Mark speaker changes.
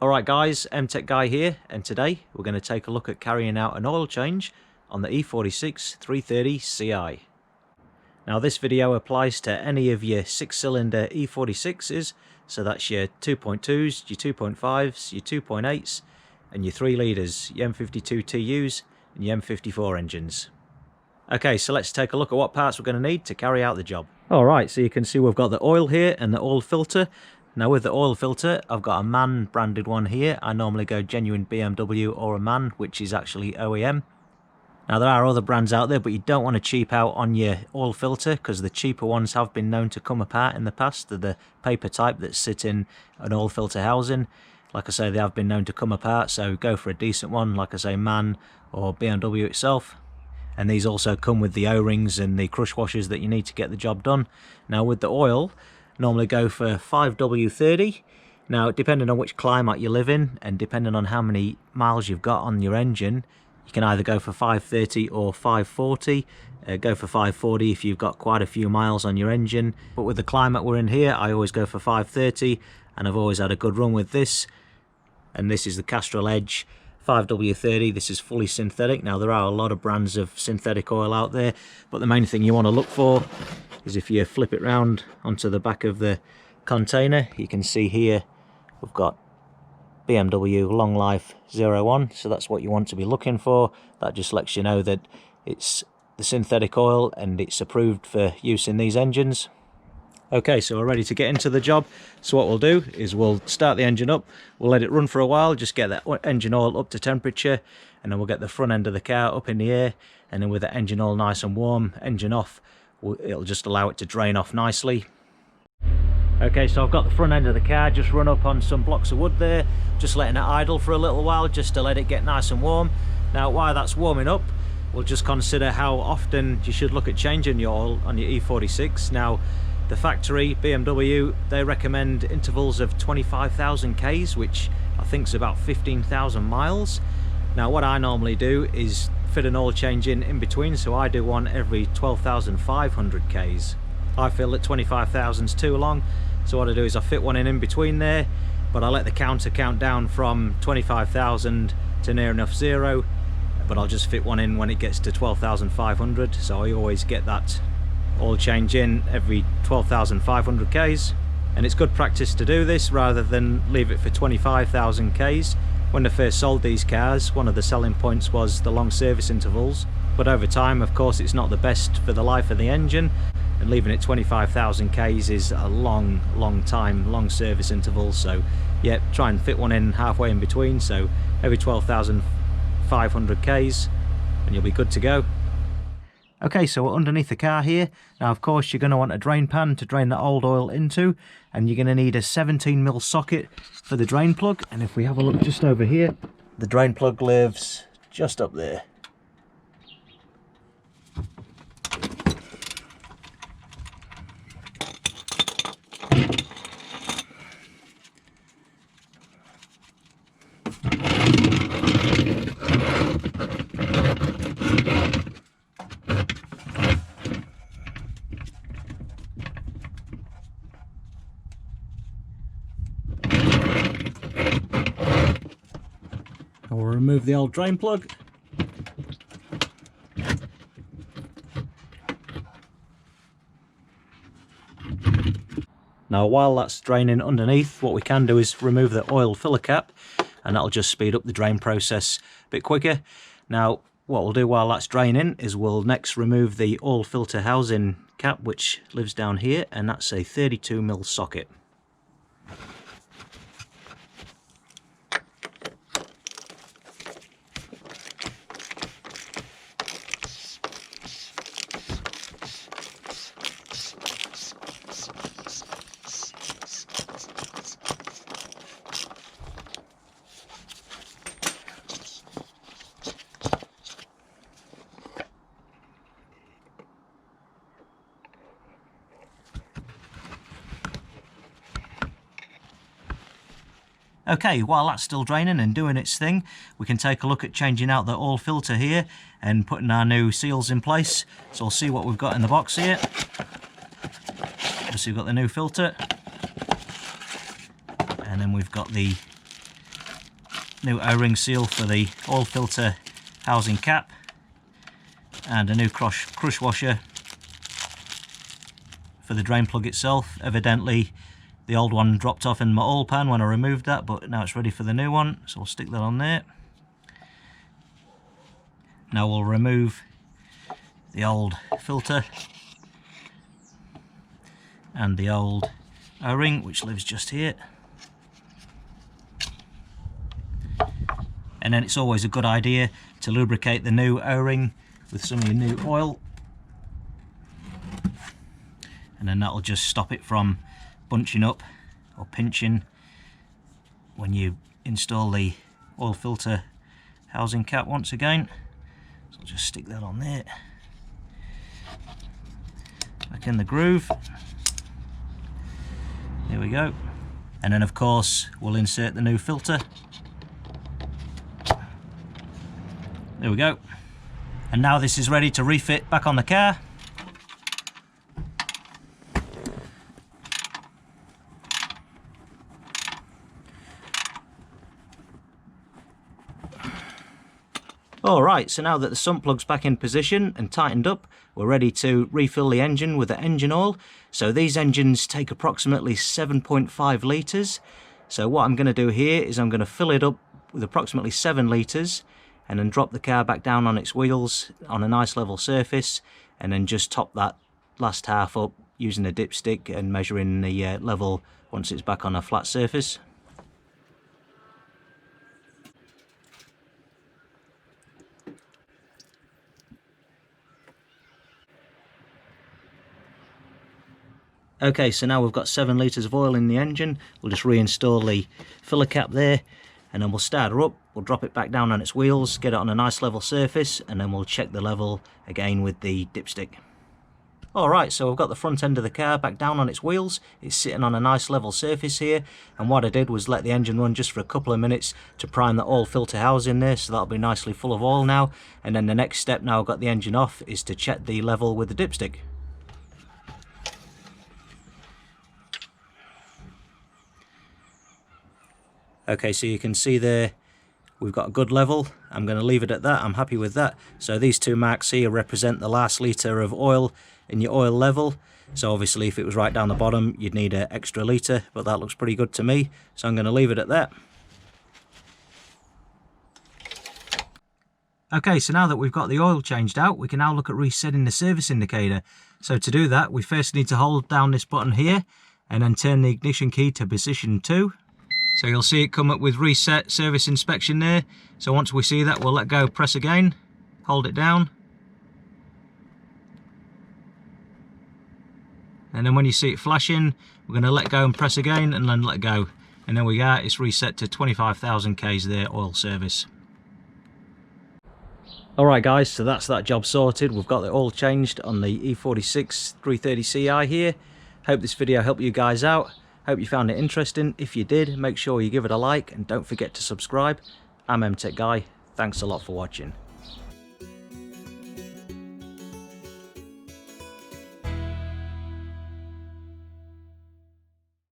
Speaker 1: Alright guys, MTech Guy here, and today we're going to take a look at carrying out an oil change on the E46 330 Ci. Now this video applies to any of your 6-cylinder E46s, so that's your 2.2s, your 2.5s, your 2.8s and your 3 litres, your M52 TUs and your M54 engines. Okay, so let's take a look at what parts we're going to need to carry out the job. Alright, so you can see we've got the oil here and the oil filter. Now with the oil filter, I've got a MAN branded one here. I normally go genuine BMW or a MAN, which is actually OEM. Now there are other brands out there, but you don't want to cheap out on your oil filter because the cheaper ones have been known to come apart in the past. They're the paper type that sit in an oil filter housing. Like I say, they have been known to come apart, so go for a decent one, like I say, MAN or BMW itself. And these also come with the O-rings and the crush washers that you need to get the job done. Now with the oil, normally go for 5W30. Now depending on which climate you live in and depending on how many miles you've got on your engine, you can either go for 530 or 540. Go for 540 if you've got quite a few miles on your engine, but with the climate we're in here I always go for 530 and I've always had a good run with this. And this is the Castrol Edge 5W30. This is fully synthetic. Now there are a lot of brands of synthetic oil out there, but the main thing you want to look for is if you flip it round onto the back of the container, you can see here we've got BMW Long Life 01, so that's what you want to be looking for. That just lets you know that it's the synthetic oil and it's approved for use in these engines. Okay, so we're ready to get into the job. So what we'll do is we'll start the engine up, we'll let it run for a while, just get that engine oil up to temperature, and then we'll get the front end of the car up in the air, and then with the engine oil nice and warm, engine off, it'll just allow it to drain off nicely. Okay, so I've got the front end of the car just run up on some blocks of wood there, just letting it idle for a little while just to let it get nice and warm. Now while that's warming up, we'll just consider how often you should look at changing your oil on your E46. Now the factory, BMW, they recommend intervals of 25,000 Ks, which I think is about 15,000 miles. Now what I normally do is fit an oil change in between, so I do one every 12,500 Ks. I feel that 25,000 is too long, so what I do is I fit one in between there, but I let the counter count down from 25,000 to near enough zero, but I'll just fit one in when it gets to 12,500, so I always get that oil change in every 12,500 Ks. And it's good practice to do this rather than leave it for 25,000 Ks. When I first sold these cars, one of the selling points was the long service intervals, but over time of course it's not the best for the life of the engine, and leaving it 25,000 Ks is a long time, long service interval. So yeah, try and fit one in halfway in between, so every 12,500 Ks and you'll be good to go. Okay, so we're underneath the car here. Now of course you're going to want a drain pan to drain the old oil into, and you're going to need a 17mm socket for the drain plug. And if we have a look just over here, the drain plug lives just up there. We'll remove the old drain plug. Now while that's draining underneath, what we can do is remove the oil filler cap, and that'll just speed up the drain process a bit quicker. Now what we'll do while that's draining is we'll next remove the oil filter housing cap, which lives down here, and that's a 32mm socket. Okay, while that's still draining and doing its thing, we can take a look at changing out the oil filter here and putting our new seals in place. So we'll see what we've got in the box here. Obviously we've got the new filter, and then we've got the new O-ring seal for the oil filter housing cap, and a new crush washer for the drain plug itself. Evidently the old one dropped off in my oil pan when I removed that, but now it's ready for the new one, so we'll stick that on there. Now we'll remove the old filter and the old O-ring, which lives just here. And then it's always a good idea to lubricate the new O-ring with some of your new oil, and then that'll just stop it from bunching up or pinching when you install the oil filter housing cap once again. So I'll just stick that on there, back in the groove. There we go. And then of course we'll insert the new filter. There we go. And now this is ready to refit back on the car. Alright, so now that the sump plug's back in position and tightened up, we're ready to refill the engine with the engine oil. So these engines take approximately 7.5 litres. So what I'm going to do here is I'm going to fill it up with approximately 7 litres, and then drop the car back down on its wheels on a nice level surface, and then just top that last half up using a dipstick and measuring the level once it's back on a flat surface. Okay, so now we've got 7 litres of oil in the engine. We'll just reinstall the filler cap there, and then we'll start her up. We'll drop it back down on its wheels, get it on a nice level surface, and then we'll check the level again with the dipstick. Alright, so we've got the front end of the car back down on its wheels. It's sitting on a nice level surface here, and what I did was let the engine run just for a couple of minutes to prime the oil filter housing there, so that'll be nicely full of oil now. And then the next step, now I've got the engine off, is to check the level with the dipstick. Okay, so you can see there we've got a good level. I'm going to leave it at that. I'm happy with that. So these two marks here represent the last litre of oil in your oil level. So obviously if it was right down the bottom you'd need an extra litre, but that looks pretty good to me, so I'm going to leave it at that. Okay, so now that we've got the oil changed out, we can now look at resetting the service indicator. So to do that, we first need to hold down this button here and then turn the ignition key to position 2. So you'll see it come up with reset service inspection there. So once we see that, we'll let go, press again, hold it down. And then when you see it flashing, we're going to let go and press again, and then let go. And there we are, it's reset to 25,000 Ks there, oil service. Alright guys, so that's that job sorted. We've got the oil changed on the E46 330 Ci here. Hope this video helped you guys out. Hope you found it interesting. If you did, make sure you give it a like and don't forget to subscribe. I'm MTech Guy. Thanks a lot for watching.